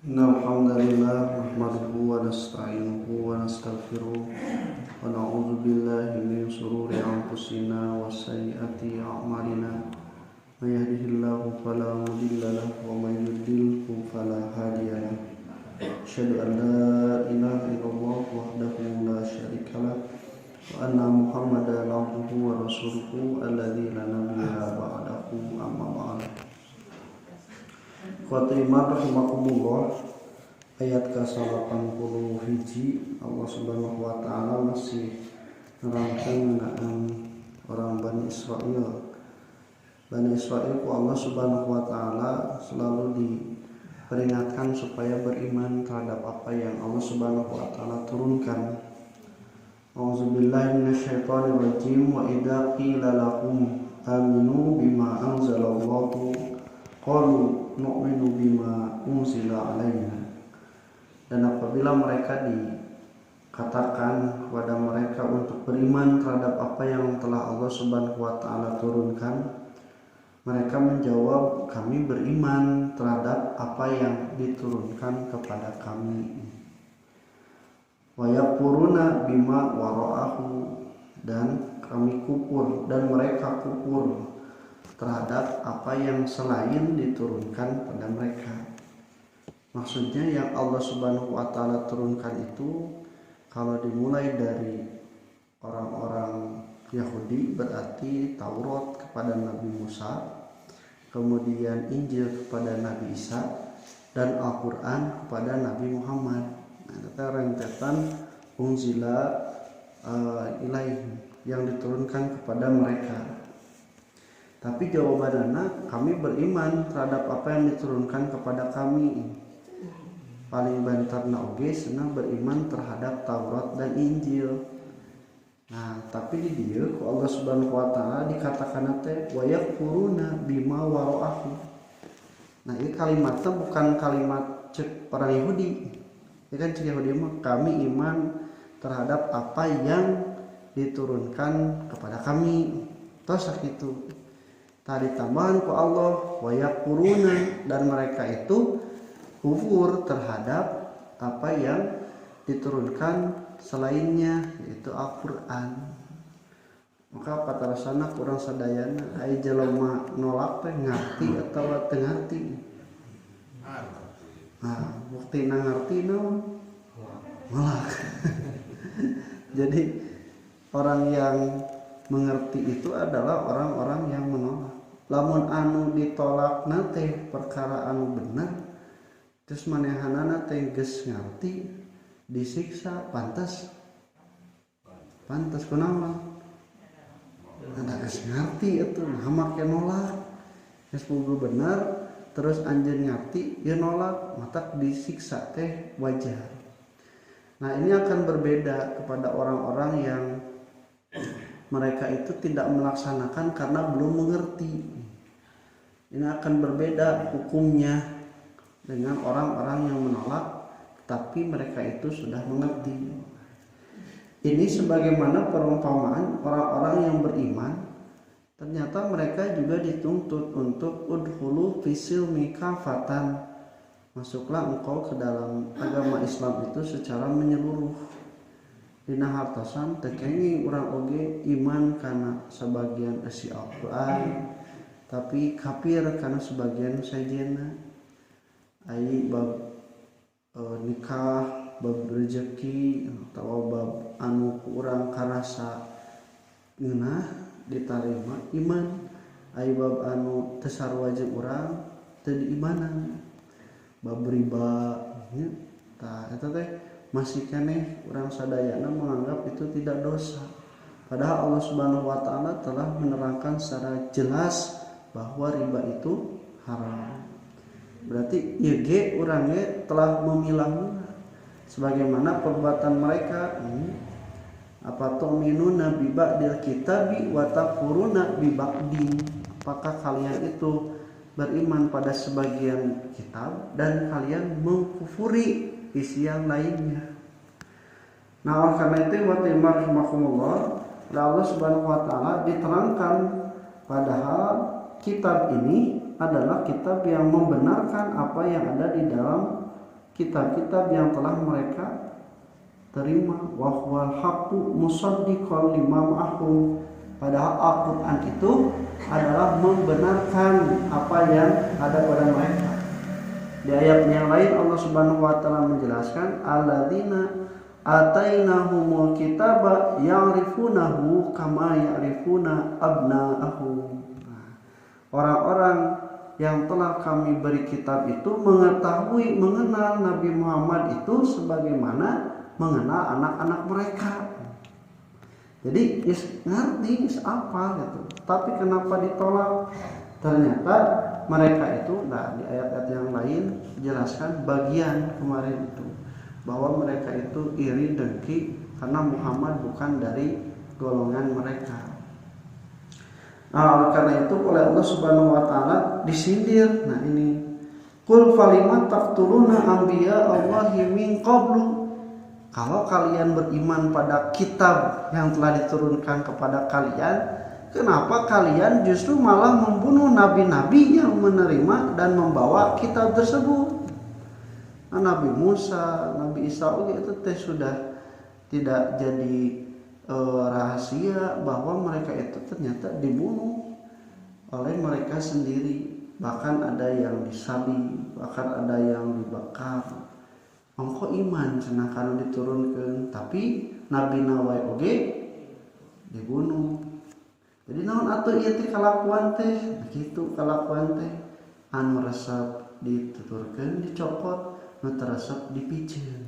Innal hamdalillah nahmaduhu wa nasta'inuhu wa nastaghfiruh wa na'udzu billahi min shururi anfusina wa sayyiati a'malina. May yahdihillahu fala mudilla lahu wa may yudlilhu fala hadiya lahu. Asyhadu an la ilaha illallah wahdahu la syarika lahu wa anna Muhammadan abduhu wa rasuluhu alladzi la nabiyya ba'dahu amma ba'd. Khotimah rahimakumullah, ayat ke-80 hiji. Allah subhanahu wa ta'ala masih nerangkan orang Bani Israel. Bani Israel ku Allah subhanahu wa ta'ala selalu diperingatkan supaya beriman terhadap apa yang Allah subhanahu wa ta'ala turunkan. A'udzubillahi minasyaitonir rajim. Wa idza qila lahum aminu bima anzalallahu qalu nu'minu bima unzila alaina. Dan apabila mereka dikatakan kepada mereka untuk beriman terhadap apa yang telah Allah Subhanahu wa taala turunkan, mereka menjawab, kami beriman terhadap apa yang diturunkan kepada kami. Wa yakfuruna bima wara'ahu, dan kami kufur dan mereka kufur terhadap apa yang selain diturunkan pada mereka. Maksudnya yang Allah Subhanahu wa taala turunkan itu kalau dimulai dari orang-orang Yahudi berarti Taurat kepada Nabi Musa, kemudian Injil kepada Nabi Isa, dan Al-Qur'an kepada Nabi Muhammad. Nah, itu rentetan unzila ilaihim yang diturunkan kepada mereka. Tapi jawabannya, kami beriman terhadap apa yang diturunkan kepada kami. Paling bantarna oge senang beriman terhadap Taurat dan Injil. Nah, tapi di dia ku Allah Subhanahu wa taala dikatakan teh wa yakfuruna bima wara'ahu. Nah, ini kalimatnya bukan kalimat cek orang Yahudi. Ya kan cek Yahudi mah kami iman terhadap apa yang diturunkan kepada kami. Terus gitu. Tadi tambahan ku Allah wa yakfuruna, dan mereka itu kufur terhadap apa yang diturunkan selainnya, yaitu Al-Qur'an. Maka patarasana kurang sadayana ai jelema nolak teh ngarti atau teu ngarti. Nah, buktina ngarti naon? Nolak. Jadi orang yang mengerti itu adalah orang-orang yang menolak. Lamun anu ditolak nate perkara anu benar, terus manehanana teh geus ngarti disiksa, pantas kunaon? Ada geus ngarti itu nah make nolak. Geus boga benar terus anjeun ngarti ieu nolak, mata disiksa teh wajar. Nah, ini akan berbeda kepada orang-orang yang mereka itu tidak melaksanakan karena belum mengerti. Ini akan berbeda hukumnya dengan orang-orang yang menolak tapi mereka itu sudah mengerti. Ini sebagaimana perumpamaan orang-orang yang beriman, ternyata mereka juga dituntut untuk udkhulu fisilmi kafatan, masuklah engkau ke dalam agama Islam itu secara menyeluruh. Dina hartosan tekenging urang oge iman kana sebagian isi Al-Qur'an, tapi kafir kana sebagian sajena. Ai bab nikah, bab rezeki, atau bab anu urang karasa ngeunah ditarima iman. Ai bab anu teu sarua jeung urang teu diimanan. Bab riba nya tah eta teh masih keneh orang sadayana menganggap itu tidak dosa. Padahal Allah Subhanahu wa taala telah menerangkan secara jelas bahwa riba itu haram. Berarti ieu ge urang ge telah memilah sebagaimana perbuatan mereka. Apa tu'minuna bi ba'dil kitabi wa takfuruna bi ba'din? Apakah kalian itu beriman pada sebagian kitab dan kalian mengkufuri isi yang lainnya? Nah, karena itu wa rahimahumullah, Allah Subhanahu wa taala diterangkan padahal kitab ini adalah kitab yang membenarkan apa yang ada di dalam kitab-kitab yang telah mereka terima. Wa huwal haqqu musaddiqan lima ma'ahum. Padahal Al-Quran itu adalah membenarkan apa yang ada pada mereka. Di ayat yang lain Allah Subhanahu wa taala menjelaskan alladzina atainahumul kitaba ya'rifunahu kama ya'rifuna abna'ahum. Orang-orang yang telah kami beri kitab itu mengetahui, mengenal Nabi Muhammad itu sebagaimana mengenal anak-anak mereka. Jadi ngerti apa gitu. Tapi kenapa ditolak? Ternyata mereka itu, di ayat-ayat yang lain jelaskan bagian kemarin itu, bahwa mereka itu iri dengki karena Muhammad bukan dari golongan mereka. Nah, karena itu oleh Allah Subhanahu wa taala disindir. Nah, ini qul falima taqtuluna anbiya Allahi min qablu. Kalau kalian beriman pada kitab yang telah diturunkan kepada kalian, kenapa kalian justru malah membunuh nabi-nabi yang menerima dan membawa kitab tersebut? Nah, Nabi Musa, Nabi Isa itu sudah tidak jadi rahasia bahwa mereka itu ternyata dibunuh oleh mereka sendiri. Bahkan ada yang disalib, bahkan ada yang dibakar. Mongko iman cenah kana diturunkeun, tapi nabi nawai oge dibunuh. Jadi naon atuh ieu teh kalakuan teh? Kitu kalakuan teh anu resep dituturkeun dicopot, nu teu resep dipicieun.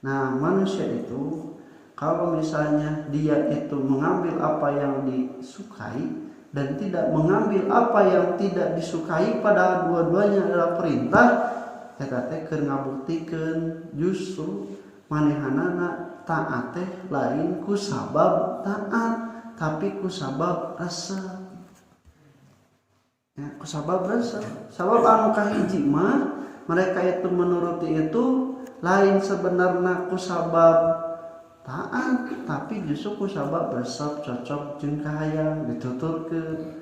Nah, manusia itu kalau misalnya dia itu mengambil apa yang disukai dan tidak mengambil apa yang tidak disukai, padahal dua-duanya adalah perintah, eta teh keur ngabuktikeun justru manehanana taat teh lain ku sabab taat, tapi ku sabab rasa. Ya, ku sabab rasa. Sabab anu kahiji mah mereka itu menuruti itu lain sebenarnya ku sabab taat, tapi justru ku sabab resep cocok jeung kahayang dituturkeun.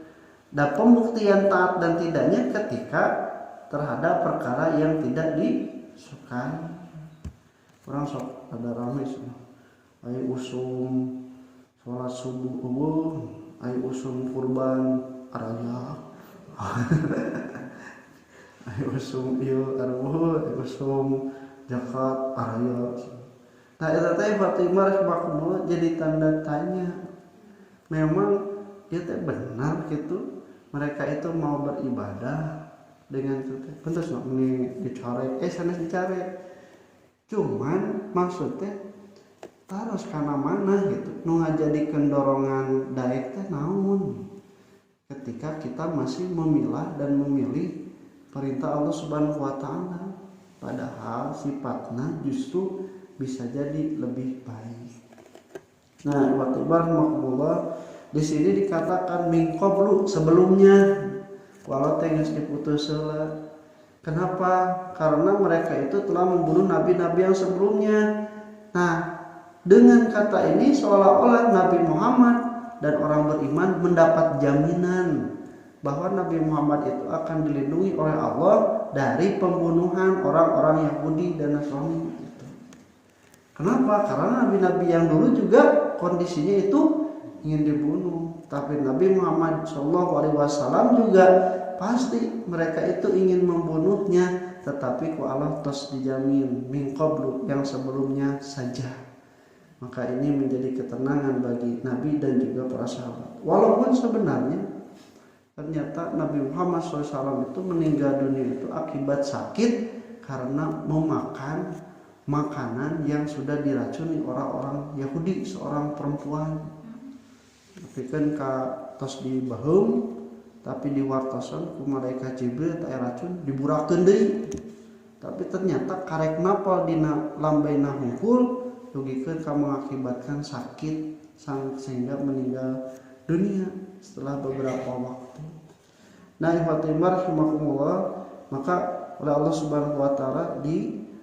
Da pembuktian taat dan tidaknya ketika terhadap perkara yang tidak disukai. Orang sok ada ramai semua. Ayo usum sholat subuh, ayo usum kurban raya. Ayo usum ieu arwuh, ayo usum zakat raya. Nah, eta teh Fatimah rahimahullah jadi tanda tanya. Memang ieu teh benar gitu mereka itu mau beribadah dengan itu teh pentos ini dicorek sanes dicorek, cuman maksudnya taros kana mana gitu nu ngajadikeun dorongan daek teh naon ketika kita masih memilah dan memilih perintah Allah Subhanahu wa taala, padahal sifatnya justru bisa jadi lebih baik. Nah, waktu rahimahullah di sini dikatakan min qablu sebelumnya. Walau teh geus diputus heula. Kenapa? Karena mereka itu telah membunuh nabi-nabi yang sebelumnya. Nah, dengan kata ini seolah-olah Nabi Muhammad dan orang beriman mendapat jaminan bahwa Nabi Muhammad itu akan dilindungi oleh Allah dari pembunuhan orang-orang Yahudi dan Nasrani. Kenapa? Karena nabi-nabi yang dulu juga kondisinya itu ingin dibunuh, tapi Nabi Muhammad SAW juga pasti mereka itu ingin membunuhnya, tetapi ku Allah tos dijamin min qablu yang sebelumnya saja. Maka ini menjadi ketenangan bagi Nabi dan juga para sahabat. Walaupun sebenarnya ternyata Nabi Muhammad SAW itu meninggal dunia itu akibat sakit karena memakan makanan yang sudah diracuni orang-orang Yahudi, seorang perempuan. Tapi kan tos dibaheum, tapi diwartosan ku malaikat Jibril tak racun diburakeun deui. Tapi ternyata karek napal dina lambaina hungkul dugikeun ka mengakibatkan sakit sehingga meninggal dunia setelah beberapa waktu. Nah, Fatimah rahimakumullah, maka oleh Allah Subhanahu wa taala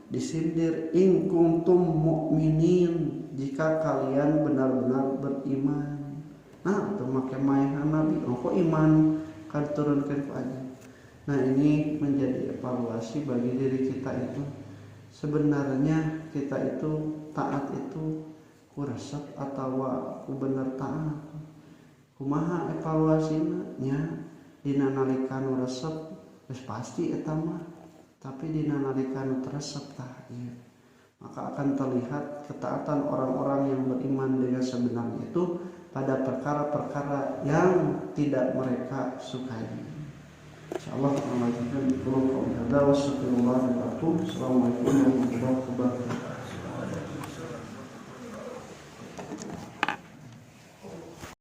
disindir in kuntum mu'minin, jika kalian benar-benar beriman. Nah, itu make maehan Nabi, kok iman kan turunkan aja. Nah, ini menjadi evaluasi bagi diri kita itu. sebenarnya kita itu taat itu ku resep atau ku bener taat. Kumaha evaluasina nya dina nalika nu resep geus pasti eta mah, tapi dina nalika nu resep tah ieu. Maka akan terlihat ketaatan orang-orang yang beriman dengan sebenarnya itu pada perkara-perkara yang tidak mereka sukai. Insyaallah kita lanjutkan dulu. Wassalamualaikum warahmatullahi wabarakatuh.